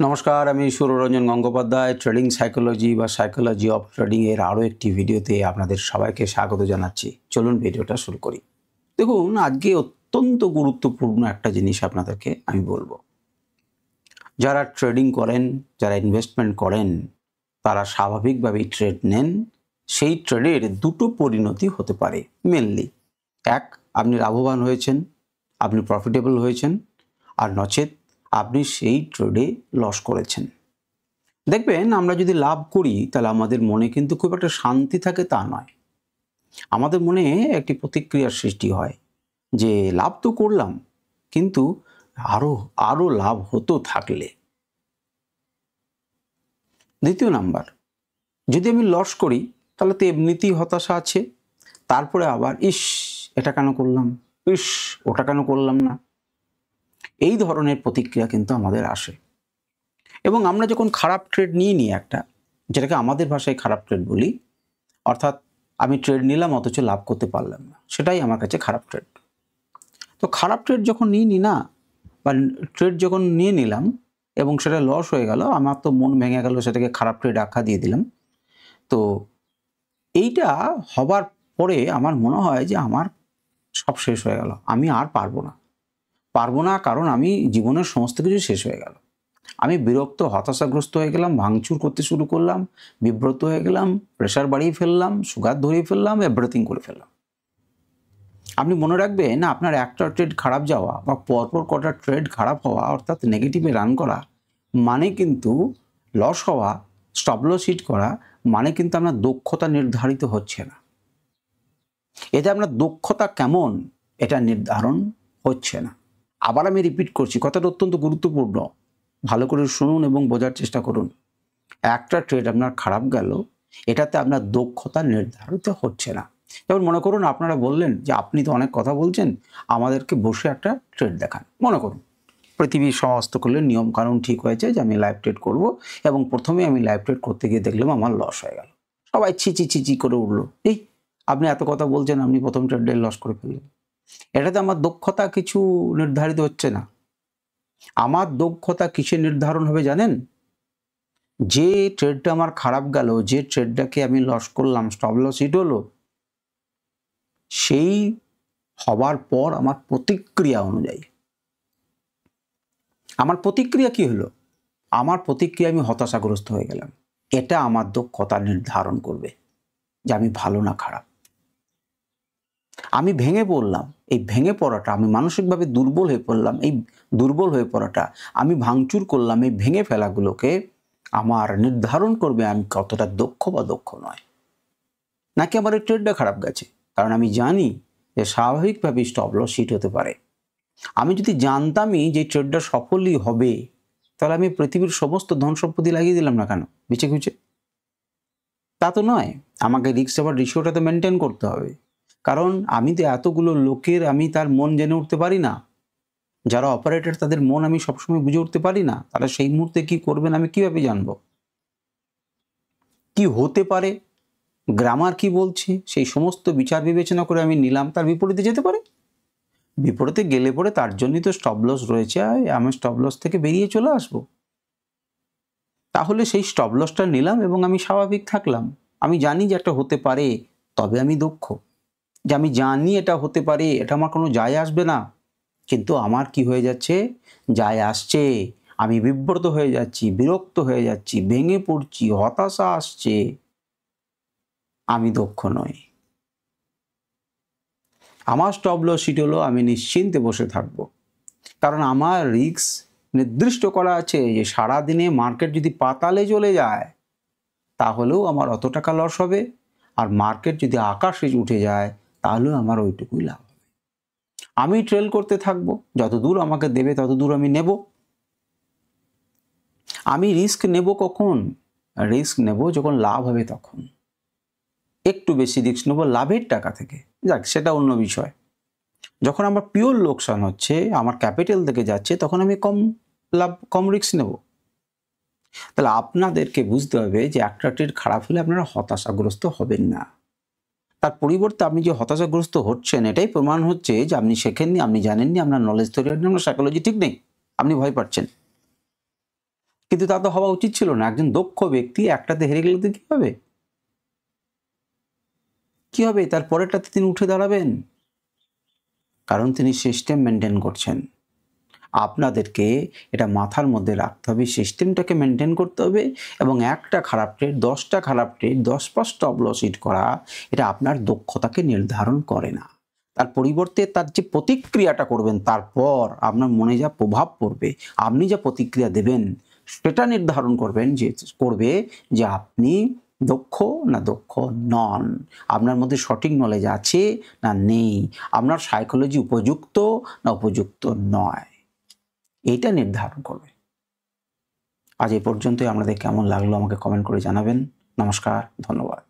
নমস্কার, আমি Suranjan Gangopadhyay. Trading psychology বা সাইকোলজি অফ ট্রেডিং এর আরও একটি ভিডিওতে আপনাদের সবাইকে স্বাগত জানাচ্ছি। চলুন ভিডিওটা শুরু করি। দেখুন, আজকে অত্যন্ত গুরুত্বপূর্ণ একটা জিনিস আপনাদেরকে আমি বলবো। যারা ট্রেডিং করেন, যারা ইনভেস্টমেন্ট করেন, তারা স্বাভাবিকভাবেই ট্রেড নেন। সেই ট্রেডের দুটো পরিণতি হতে পারে মেনলি। এক, আপনি লাভবান হয়েছেন, আপনি প্রফিটেবল হয়েছেন, আর নচেত আপনি সেই ট্রেডে লস করেছেন। দেখবেন, আমরা যদি লাভ করি তাহলে আমাদের মনে কিন্তু খুব একটা শান্তি থাকে তা নয়। আমাদের মনে একটি প্রতিক্রিয়ার সৃষ্টি হয় যে লাভ তো করলাম, কিন্তু আরো আরো লাভ হতো থাকলে। দ্বিতীয় নাম্বার, যদি আমি লস করি তাহলে তো এমনিতেই হতাশা আছে, তারপরে আবার ইস এটা কেন করলাম, ইস ওটা কেন করলাম না, এই ধরনের প্রতিক্রিয়া কিন্তু আমাদের আসে। এবং আমরা যখন খারাপ ট্রেড নিয়ে নিই একটা, যেটাকে আমাদের ভাষায় খারাপ ট্রেড বলি, অর্থাৎ আমি ট্রেড নিলাম অথচ লাভ করতে পারলাম না, সেটাই আমার কাছে খারাপ ট্রেড। তো খারাপ ট্রেড যখন নিই না, বা ট্রেড যখন নিয়ে নিলাম এবং সেটা লস হয়ে গেল, আমার তো মন ভেঙে গেল, সেটাকে খারাপ ট্রেড আখ্যা দিয়ে দিলাম। তো এইটা হবার পরে আমার মনে হয় যে আমার সব শেষ হয়ে গেল, আমি আর পারবো না, কারণ আমি জীবনের সমস্ত কিছু শেষ হয়ে গেল। আমি বিরক্ত, হতাশাগ্রস্ত হয়ে গেলাম, ভাঙচুর করতে শুরু করলাম, বিব্রত হয়ে গেলাম, প্রেশার বাড়িয়ে ফেললাম, সুগার ধরিয়ে ফেললাম, এভরিথিং করে ফেললাম। আপনি মনে রাখবেন, আপনার একটা ট্রেড খারাপ যাওয়া বা পরপর কটা ট্রেড খারাপ হওয়া, অর্থাৎ নেগেটিভে রান করা মানে কিন্তু লস হওয়া, স্টপ লস হিট করা মানে কিন্তু আপনার দক্ষতা নির্ধারিত হচ্ছে না। এতে আপনার দক্ষতা কেমন এটা নির্ধারণ হচ্ছে না। আবার আমি রিপিট করছি, কথাটা অত্যন্ত গুরুত্বপূর্ণ, ভালো করে শুনুন এবং বোঝার চেষ্টা করুন। একটা ট্রেড আপনার খারাপ গেল, এটাতে আপনার দক্ষতা নির্ধারিত হচ্ছে না। যেমন মনে করুন, আপনারা বললেন যে আপনি তো অনেক কথা বলছেন, আমাদেরকে বসে একটা ট্রেড দেখান। মনে করুন পৃথিবীর সমস্ত করলে নিয়ম কানুন ঠিক হয়েছে যে আমি লাইভ ট্রেড করব, এবং প্রথমে আমি লাইভ ট্রেড করতে গিয়ে দেখলাম আমার লস হয়ে গেল। সবাই ছি করে উঠলো, এই আপনি এত কথা বলছেন, আপনি প্রথম ট্রেডে লস করে ফেললেন। এটাতে আমার দক্ষতা কিছু নির্ধারিত হচ্ছে না। আমার দক্ষতা কিসে নির্ধারণ হবে জানেন? যে ট্রেডটা আমার খারাপ গেল, যে ট্রেডটাকে আমি লস করলাম, স্টপ লস হিট হলো, সেই হবার পর আমার প্রতিক্রিয়া অনুযায়ী। আমার প্রতিক্রিয়া কি হলো? আমার প্রতিক্রিয়া, আমি হতাশাগ্রস্ত হয়ে গেলাম। এটা আমার দক্ষতা নির্ধারণ করবে যে আমি ভালো না খারাপ। আমি ভেঙে পড়লাম, এই ভেঙে পড়াটা, আমি মানসিকভাবে দুর্বল হয়ে পড়লাম, এই দুর্বল হয়ে পড়াটা, আমি ভাঙচুর করলাম, এই ভেঙে ফেলাগুলোকে আমার নির্ধারণ করবে আমি কতটা দক্ষ বা দক্ষ নয়। নাকি আমার এই ট্রেডটা খারাপ গেছে, কারণ আমি জানি যে স্বাভাবিকভাবেই স্টপ লস হিট হতে পারে। আমি যদি জানতামই যে ট্রেডটা সফলই হবে, তাহলে আমি পৃথিবীর সমস্ত ধন সম্পত্তি লাগিয়ে দিলাম না কেন বেঁচে খুঁজে? তা তো নয়। আমাকে রিস্ক আবার রেশিওটা তো মেনটেন করতে হবে, কারণ আমি তো এতগুলো লোকের আমি তার মন জেনে উঠতে পারি না। যারা অপারেটর তাদের মন আমি সবসময় বুঝে উঠতে পারি না। তারা সেই মুহূর্তে কি করবেন আমি কিভাবে জানবো? কি হতে পারে, গ্রামার কি বলছে, সেই সমস্ত বিচার বিবেচনা করে আমি নিলাম, তার বিপরীতে যেতে পারে। বিপরীতে গেলে পরে তার জন্যই তো স্টপ লস রয়েছে, আমি স্টপ লস থেকে বেরিয়ে চলে আসবো। তাহলে সেই স্টপ লসটা নিলাম এবং আমি স্বাভাবিক থাকলাম। আমি জানি যে একটা হতে পারে, তবে আমি দক্ষ। যে আমি জানি এটা হতে পারে, এটা আমার কোনো যায় আসবে না, কিন্তু আমার কি হয়ে যাচ্ছে, যায় আসছে। আমি বিব্রত হয়ে যাচ্ছি, বিরক্ত হয়ে যাচ্ছি, ভেঙে পড়ছি, হতাশা আসছে। আমি দক্ষ নই। আমার স্টপ লস হিট হলো, আমি নিশ্চিন্তে বসে থাকবো, কারণ আমার রিস্ক নির্দিষ্ট করা আছে যে সারাদিনে মার্কেট যদি পাতালে চলে যায় তাহলেও আমার অত টাকা লস হবে, আর মার্কেট যদি আকাশে উঠে যায় তাহলেও আমার ওইটুকুই লাভ হবে। আমি ট্রেল করতে থাকবো, যত দূর আমাকে দেবে তত দূর আমি নেব। আমি রিস্ক নেব কখন? রিস্ক নেব যখন লাভ হবে তখন। একটু বেশি রিস্ক নেব লাভের টাকা থেকে, যাক সেটা অন্য বিষয়। যখন আমার পিওর লোকসান হচ্ছে, আমার ক্যাপিটাল থেকে যাচ্ছে, তখন আমি কম লাভ, কম রিস্ক নেব। তাহলে আপনাদেরকে বুঝতে হবে যে একটা ট্রেড খারাপ হলে আপনারা হতাশাগ্রস্ত হবেন না। তার পরিবর্তে আপনি যে হতাশাগ্রস্ত হচ্ছেন, এটাই প্রমাণ হচ্ছে যে আপনি শেখেননি, আপনি জানেননি, আপনার নলেজ তৈরি হয়নি, আপনার সাইকোলজি ঠিক নেই, আপনি ভয় পাচ্ছেন। কিন্তু তা তো হওয়া উচিত ছিল না। একজন দক্ষ ব্যক্তি একটাতে হেরে গেলে তো কি হবে? কি হবে? তার পরেরটাতে তিনি উঠে দাঁড়াবেন, কারণ তিনি সিস্টেম মেনটেন করছেন। আপনাদেরকে এটা মাথার মধ্যে রাখতে হবে, সিস্টেমটাকে মেনটেন করতে হবে এবং একটা খারাপ ট্রেড, 10টা খারাপ ট্রেড, 10 স্টপ লস হিট করা, এটা আপনার দক্ষতাকে নির্ধারণ করে না। তার পরিবর্তে তার যে প্রতিক্রিয়াটা করবেন, তারপর আপনার মনে যা প্রভাব পড়বে, আপনি যা প্রতিক্রিয়া দেবেন, সেটা নির্ধারণ করবে যে আপনি দক্ষ না দক্ষ নন, আপনার মধ্যে সঠিক নলেজ আছে না নেই, আপনার সাইকোলজি উপযুক্ত না উপযুক্ত নয়, এইটা নির্ধারণ করবে। আজ এই পর্যন্তই। আপনাদের কেমন লাগলো আমাকে কমেন্ট করে জানাবেন। নমস্কার, ধন্যবাদ।